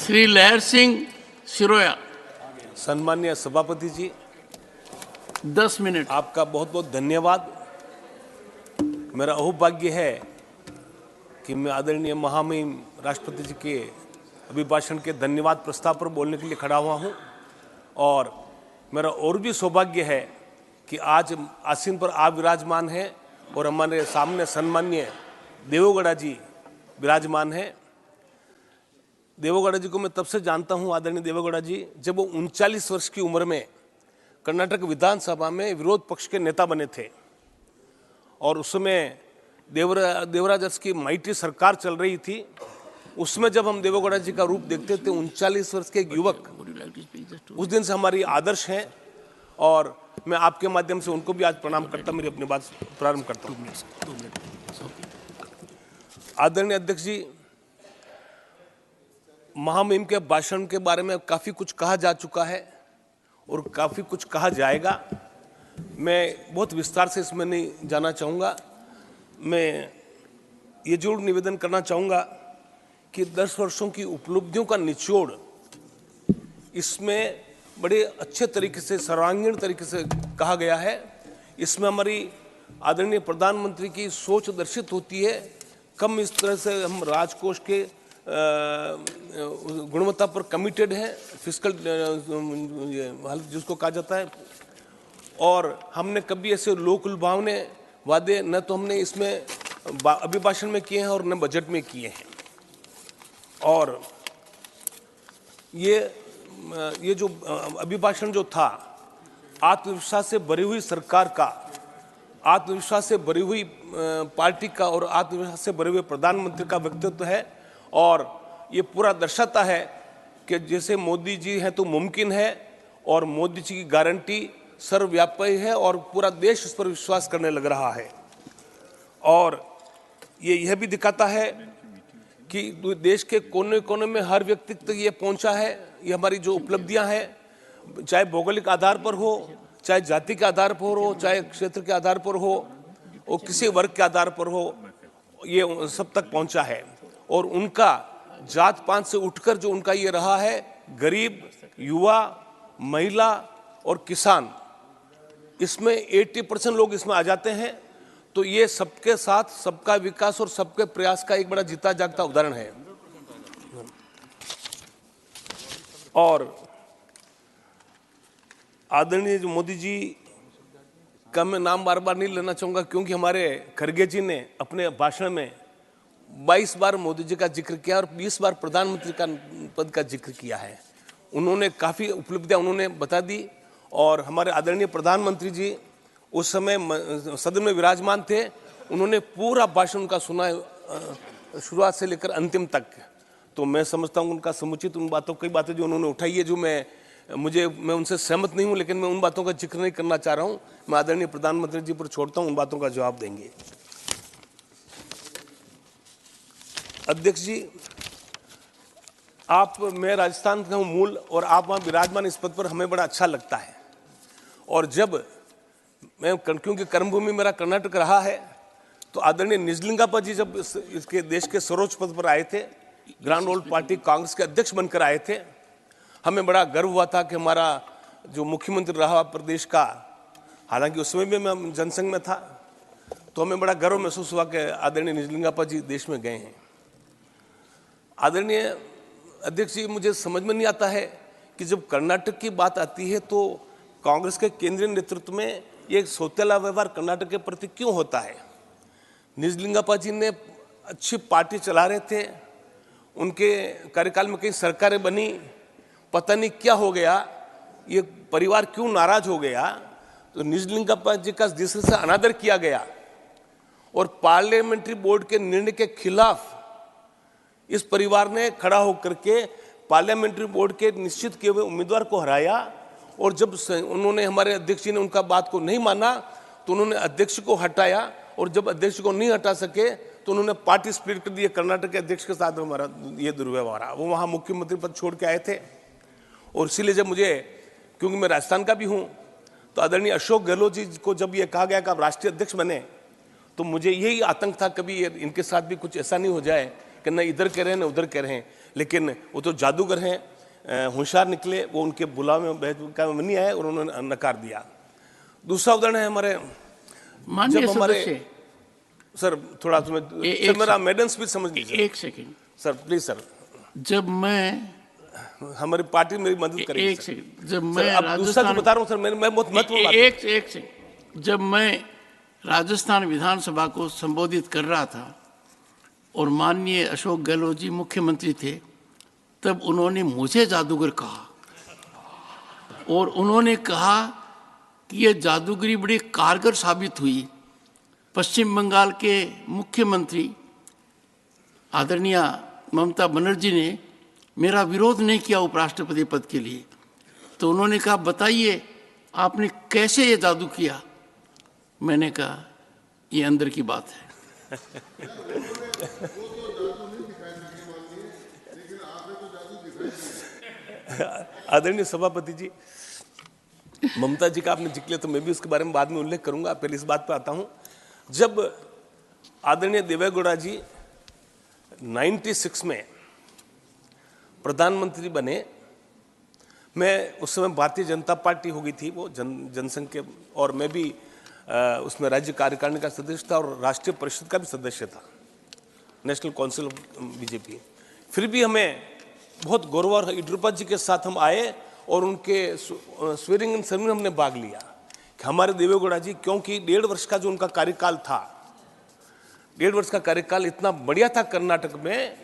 श्री लहर सिंह सिरोया। सम्मानीय सभापति जी, 10 मिनट। आपका बहुत बहुत धन्यवाद। मेरा अहोभाग्य है कि मैं आदरणीय महामहिम राष्ट्रपति जी के अभिभाषण के धन्यवाद प्रस्ताव पर बोलने के लिए खड़ा हुआ हूं। और मेरा और भी सौभाग्य है कि आज आसीन पर आप विराजमान हैं और हमारे सामने सम्मानीय देवेगौड़ा जी विराजमान हैं। देवेगौड़ा जी को मैं तब से जानता हूं, आदरणीय देवेगौड़ा जी, जब वो 39 वर्ष की उम्र में कर्नाटक विधानसभा में विरोध पक्ष के नेता बने थे और उस समय देवराज अरस की माइटी सरकार चल रही थी। उसमें जब हम देवेगौड़ा जी का रूप देखते थे, 39 वर्ष के एक युवक, उस दिन से हमारी आदर्श हैं और मैं आपके माध्यम से उनको भी आज प्रणाम करता मेरी अपनी बात प्रारंभ करता हूँ। आदरणीय अध्यक्ष जी, महामहिम के भाषण के बारे में काफ़ी कुछ कहा जा चुका है और काफ़ी कुछ कहा जाएगा। मैं बहुत विस्तार से इसमें नहीं जाना चाहूँगा। मैं ये जरूर निवेदन करना चाहूँगा कि 10 वर्षों की उपलब्धियों का निचोड़ इसमें बड़े अच्छे तरीके से, सर्वांगीण तरीके से कहा गया है। इसमें हमारी आदरणीय प्रधानमंत्री की सोच दर्शित होती है। कम इस तरह से हम राजकोष के गुणवत्ता पर कमिटेड है, फिस्कल हालत जिसको कहा जाता है, और हमने कभी ऐसे लोक लुभावने वादे न तो हमने इसमें अभिभाषण में किए हैं और न बजट में किए हैं। और ये जो अभिभाषण जो था, आत्मविश्वास से भरी हुई सरकार का, आत्मविश्वास से भरी हुई पार्टी का और आत्मविश्वास से भरे हुए प्रधानमंत्री का व्यक्तित्व है। और ये पूरा दर्शाता है कि जैसे मोदी जी हैं तो मुमकिन है, और मोदी जी की गारंटी सर्वव्यापी है और पूरा देश इस पर विश्वास करने लग रहा है। और ये यह भी दिखाता है कि देश के कोने कोने में हर व्यक्ति तक ये पहुंचा है। ये हमारी जो उपलब्धियां हैं, चाहे भौगोलिक आधार पर हो, चाहे जाति के आधार पर हो, चाहे क्षेत्र के आधार पर हो, और किसी वर्ग के आधार पर हो, ये सब तक पहुंचा है। और उनका जात पात से उठकर जो उनका ये रहा है, गरीब, युवा, महिला और किसान, इसमें 80% लोग इसमें आ जाते हैं। तो ये सबके साथ सबका विकास और सबके प्रयास का एक बड़ा जीता जागता उदाहरण है। और आदरणीय मोदी जी का मैं नाम बार बार नहीं लेना चाहूँगा, क्योंकि हमारे खरगे जी ने अपने भाषण में 22 बार मोदी जी का जिक्र किया और 20 बार प्रधानमंत्री का पद का जिक्र किया है। उन्होंने काफ़ी उपलब्धियां उन्होंने बता दी। और हमारे आदरणीय प्रधानमंत्री जी उस समय सदन में विराजमान थे। उन्होंने पूरा भाषण उनका सुना, शुरुआत से लेकर अंतिम तक। तो मैं समझता हूँ उनका समुचित उन बातों, कई बातें जो उन्होंने उठाई है जो मैं उनसे सहमत नहीं हूँ, लेकिन मैं उन बातों का जिक्र नहीं करना चाह रहा हूँ। मैं आदरणीय प्रधानमंत्री जी पर छोड़ता हूँ, उन बातों का जवाब देंगे। अध्यक्ष जी, मैं राजस्थान का हूँ मूल, और आप वहाँ विराजमान इस पद पर हमें बड़ा अच्छा लगता है। और जब मैं, क्योंकि कर्मभूमि मेरा कर्नाटक रहा है, तो आदरणीय निजलिंगप्पा जी जब इसके देश के सर्वोच्च पद पर आए थे, ग्रांड ओल्ड पार्टी कांग्रेस के अध्यक्ष बनकर आए थे, हमें बड़ा गर्व हुआ था कि हमारा जो मुख्यमंत्री रहा प्रदेश का, हालांकि उस समय भी मैं जनसंघ में था, तो हमें बड़ा गर्व महसूस हुआ कि आदरणीय निजलिंगप्पा जी देश में गए हैं। आदरणीय अध्यक्ष जी, मुझे समझ में नहीं आता है कि जब कर्नाटक की बात आती है तो कांग्रेस के केंद्रीय नेतृत्व में ये सौतेला व्यवहार कर्नाटक के प्रति क्यों होता है। निजलिंगप्पा जी ने अच्छी पार्टी चला रहे थे, उनके कार्यकाल में कई सरकारें बनी, पता नहीं क्या हो गया, ये परिवार क्यों नाराज हो गया। तो निजलिंगप्पा जी का दूसरे से अनादर किया गया और पार्लियामेंट्री बोर्ड के निर्णय के खिलाफ इस परिवार ने खड़ा होकर के पार्लियामेंट्री बोर्ड के निश्चित किए हुए उम्मीदवार को हराया। और जब उन्होंने, हमारे अध्यक्ष जी ने उनका बात को नहीं माना, तो उन्होंने अध्यक्ष को हटाया, और जब अध्यक्ष को नहीं हटा सके तो उन्होंने पार्टी स्प्लिट कर दी। कर्नाटक के अध्यक्ष के साथ हमारा ये दुर्व्यवहार रहा। वो वहाँ मुख्यमंत्री पद छोड़ के आए थे, और इसीलिए जब मुझे, क्योंकि मैं राजस्थान का भी हूँ, तो आदरणीय अशोक गहलोत जी को जब ये कहा गया कि आप राष्ट्रीय अध्यक्ष बने, तो मुझे यही आतंक था कभी इनके साथ भी कुछ ऐसा नहीं हो जाए कि न इधर कह रहे हैं न उधर कह रहे हैं। लेकिन वो तो जादूगर हैं, होशियार निकले, वो उनके बुलावे में नहीं आए और उन्होंने नकार दिया। दूसरा उदाहरण है हमारे माननीय जब हमारे सदस्य, सर थोड़ा तुम्हें एक मेरा मैडम स्पीच समझ लीजिए एक सेकंड, सर, प्लीज सर, जब मैं हमारी पार्टी मेरी मदद करेगी एक सर। सेकंड, जब सर, मैं अब दूसरा जो बता रहा हूँ सर, मैं बहुत महत्वपूर्ण बात है। एक सेकंड, जब मैं राजस्थान विधानसभा को संबोधित कर रहा था और माननीय अशोक गहलोत जी मुख्यमंत्री थे, तब उन्होंने मुझे जादूगर कहा और उन्होंने कहा कि यह जादूगरी बड़ी कारगर साबित हुई। पश्चिम बंगाल के मुख्यमंत्री आदरणीय ममता बनर्जी ने मेरा विरोध नहीं किया उपराष्ट्रपति पद के लिए, तो उन्होंने कहा बताइए आपने कैसे ये जादू किया। मैंने कहा ये अंदर की बात है। आदरणीय सभापति जी, ममता जी का आपने जिक्र किया तो मैं भी उसके बारे में बाद में उल्लेख करूंगा, पहले इस बात पर आता हूं। जब आदरणीय देवेगौड़ा जी 96 में प्रधानमंत्री बने, मैं उस समय भारतीय जनता पार्टी हो गई थी, वो जनसंघ के, और मैं भी उसमें राज्य कार्यकारिणी का सदस्य था और राष्ट्रीय परिषद का भी सदस्य था, नेशनल काउंसिल ऑफ बीजेपी। फिर भी हमें बहुत गौरव और येडियुरप्पा जी के साथ हम आए और उनके स्वेरिंग इन सेरेमनी में हमने भाग लिया कि हमारे देवेगौड़ा जी, क्योंकि 1.5 वर्ष का जो उनका कार्यकाल था, 1.5 वर्ष का कार्यकाल इतना बढ़िया था कर्नाटक में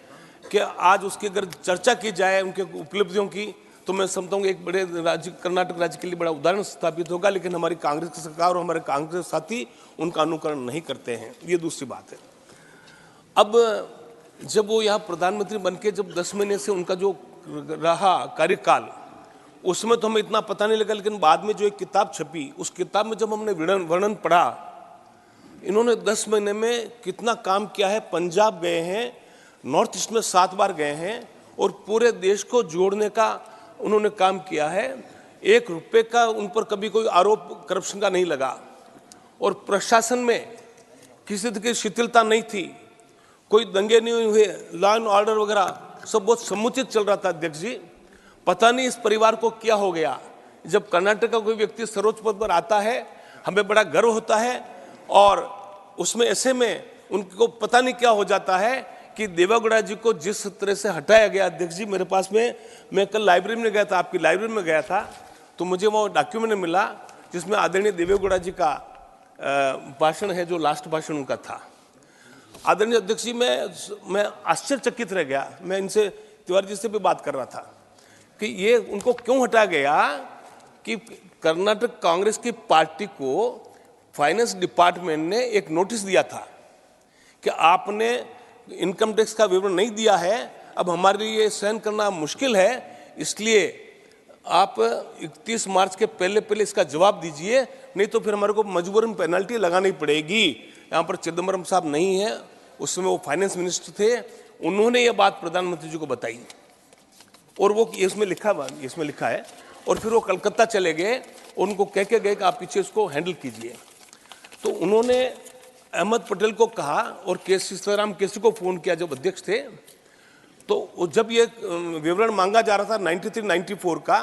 कि आज उसकी अगर चर्चा की जाए उनके उपलब्धियों की, तो मैं समझता हूँ एक बड़े राज्य, कर्नाटक राज्य के लिए बड़ा उदाहरण स्थापित होगा। लेकिन हमारी कांग्रेस की सरकार और हमारे कांग्रेस साथी उनका अनुकरण नहीं करते हैं, ये दूसरी बात है। अब जब वो यहाँ प्रधानमंत्री बनके जब 10 महीने से उनका जो रहा कार्यकाल, उसमें तो हमें इतना पता नहीं लगा, लेकिन बाद में जो एक किताब छपी, उस किताब में जब हमने वर्णन पढ़ा, इन्होंने 10 महीने में कितना काम किया है। पंजाब गए हैं, नॉर्थ ईस्ट में 7 बार गए हैं और पूरे देश को जोड़ने का उन्होंने काम किया है। 1 रुपये का उन पर कभी कोई आरोप करप्शन का नहीं लगा और प्रशासन में किसी तरह की शिथिलता नहीं थी, कोई दंगे नहीं हुए, लॉ एंड ऑर्डर वगैरह सब बहुत समुचित चल रहा था। अध्यक्ष जी, पता नहीं इस परिवार को क्या हो गया, जब कर्नाटक का कोई व्यक्ति सर्वोच्च पद पर आता है हमें बड़ा गर्व होता है, और उसमें ऐसे में उनको पता नहीं क्या हो जाता है कि देवेगौड़ा जी को जिस तरह से हटाया गया। अध्यक्ष जी, मेरे पास में, मैं कल लाइब्रेरी में गया था, आपकी लाइब्रेरी में गया था, तो मुझे वो डॉक्यूमेंट मिला जिसमें आदरणीय देवेगौड़ा जी का भाषण है, जो लास्ट भाषण उनका था। आदरणीय अध्यक्ष जी, मैं आश्चर्यचकित रह गया। मैं इनसे, तिवारी जी से भी बात कर रहा था कि ये उनको क्यों हटाया गया, कि कर्नाटक कांग्रेस की पार्टी को फाइनेंस डिपार्टमेंट ने एक नोटिस दिया था कि आपने इनकम टैक्स का विवरण नहीं दिया है, अब हमारे लिए ये सहन करना मुश्किल है, इसलिए आप 31 मार्च के पहले इसका जवाब दीजिए, नहीं तो फिर हमारे को मजबूरन पेनल्टी लगानी पड़ेगी। यहाँ पर चिदम्बरम साहब नहीं है, उस समय वो फाइनेंस मिनिस्टर थे, उन्होंने ये बात प्रधानमंत्री जी को बताई और वो इसमें लिखा है। और फिर वो कलकत्ता चले गए और उनको कह के गए कि आप पीछे इसको हैंडल कीजिए। तो उन्होंने अहमद पटेल को कहा और सीताराम केसरी को फोन किया जब अध्यक्ष थे, तो जब ये विवरण मांगा जा रहा था 93-94 का,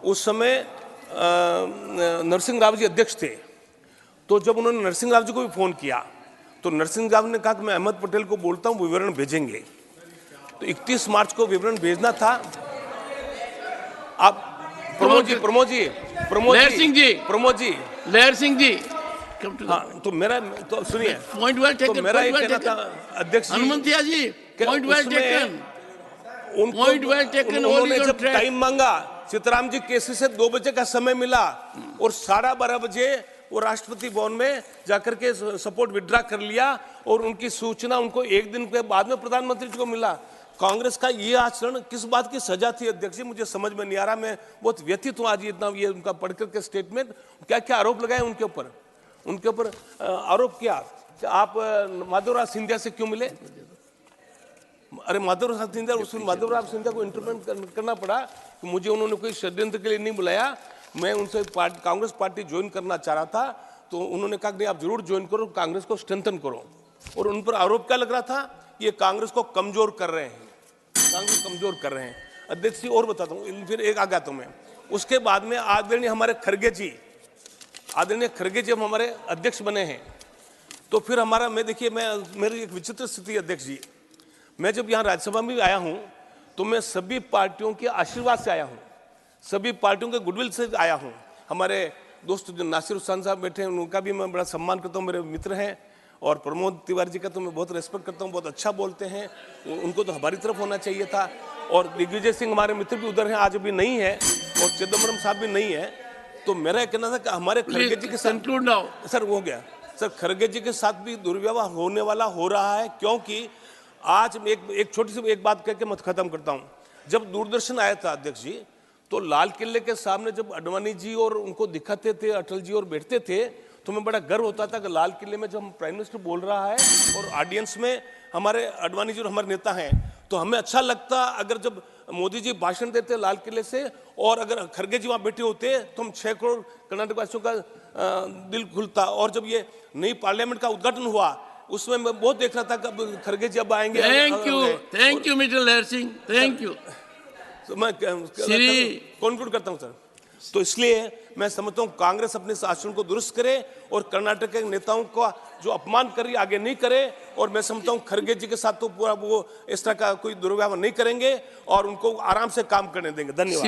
उस समय नरसिंह राव जी अध्यक्ष थे। तो जब उन्होंने नरसिंह राव जी को भी फोन किया तो नरसिंह राव ने कहा कि मैं अहमद पटेल को बोलता हूं, विवरण भेजेंगे। तो 31 मार्च को विवरण भेजना था। आप प्रमोद जी लहर सिंह जी, हाँ, तो मेरा तो सुनिए, पॉइंट वेल टेकन, तो मेरा ये कहना था अध्यक्ष हनुमंतिया जी, पॉइंट वेल टेकन, उन्होंने जब टाइम मांगा, सीताराम जी केसरी से 2 बजे का समय मिला और 12:30 बजे वो राष्ट्रपति भवन में जाकर के सपोर्ट विड्रा कर लिया और उनकी सूचना उनको 1 दिन के बाद में प्रधानमंत्री जी को मिला। कांग्रेस का ये आचरण किस बात की सजा थी अध्यक्ष जी, मुझे समझ में नहीं आ रहा। मैं बहुत व्यथित हूँ आज इतना ये उनका पढ़कर के स्टेटमेंट, क्या क्या आरोप लगाए उनके ऊपर आरोप किया कि आप माधवराव सिंधिया से क्यों मिले। अरे माधवराव सिंधिया, उस माधवराव सिंधिया को इंटरव्यू करना पड़ा कि मुझे उन्होंने कोई षड्यंत्र के लिए नहीं बुलाया, मैं उनसे कांग्रेस पार्टी ज्वाइन करना चाह रहा था, तो उन्होंने कहा कि आप जरूर ज्वाइन करो, कांग्रेस को स्ट्रेंथन करो। और उन पर आरोप क्या लग रहा था, ये कांग्रेस को कमजोर कर रहे हैं। कांग्रेस कमजोर कर रहे हैं। अध्यक्ष जी और बताता हूँ, फिर एक आ गया तो मैं उसके बाद में आदरणीय हमारे खड़गे जी जब हमारे अध्यक्ष बने हैं तो फिर हमारा मेरी एक विचित्र स्थिति अध्यक्ष जी, मैं जब यहाँ राज्यसभा में भी आया हूँ तो मैं सभी पार्टियों के आशीर्वाद से आया हूँ, सभी पार्टियों के गुडविल से आया हूँ। हमारे दोस्त जो नासिर हुसैन साहब बैठे हैं उनका भी मैं बड़ा सम्मान करता हूँ, मेरे मित्र हैं। और प्रमोद तिवारी जी का तो मैं बहुत रेस्पेक्ट करता हूँ, बहुत अच्छा बोलते हैं, उनको तो हमारी तरफ होना चाहिए था। और दिग्विजय सिंह हमारे मित्र भी उधर हैं, आज अभी नहीं है, और चिदम्बरम साहब भी नहीं है। तो मेरा कहना था कि हमारे खड़गे जी के साथ सर हो गया सर, खड़गे जी के साथ भी दुर्व्यवहार होने वाला हो रहा है, क्योंकि आज एक छोटी सी एक बात करके मैं खत्म करता हूँ। जब दूरदर्शन आया था अध्यक्ष जी, तो लाल किले के सामने जब अडवाणी जी और उनको दिखाते थे, अटल जी और बैठते थे, तो मैं बड़ा गर्व होता था कि लाल किले में जब हम प्राइम मिनिस्टर बोल रहा है और ऑडियंस में हमारे अडवाणी जी और हमारे नेता हैं, तो हमें अच्छा लगता अगर जब मोदी जी भाषण देते लाल किले से और अगर खड़गे जी वहाँ बैठे होते तो हम 6 करोड़ कर्नाटक वासियों का दिल खुलता। और जब ये नई पार्लियामेंट का उद्घाटन हुआ उसमें मैं बहुत देख रहा था कि खड़गे जी अब आएंगे। थैंक यू मिस्टर लहर सिंह, थैंक यू। तो मैं कॉन्क्लूड करता हूं सर। तो इसलिए मैं समझता हूं कांग्रेस अपने आचरण को दुरुस्त करे और कर्नाटक के नेताओं का जो अपमान कर रही आगे नहीं करे। और मैं समझता हूं खड़गे जी के साथ तो पूरा वो इस तरह का कोई दुर्व्यवहार नहीं करेंगे और उनको आराम से काम करने देंगे। धन्यवाद।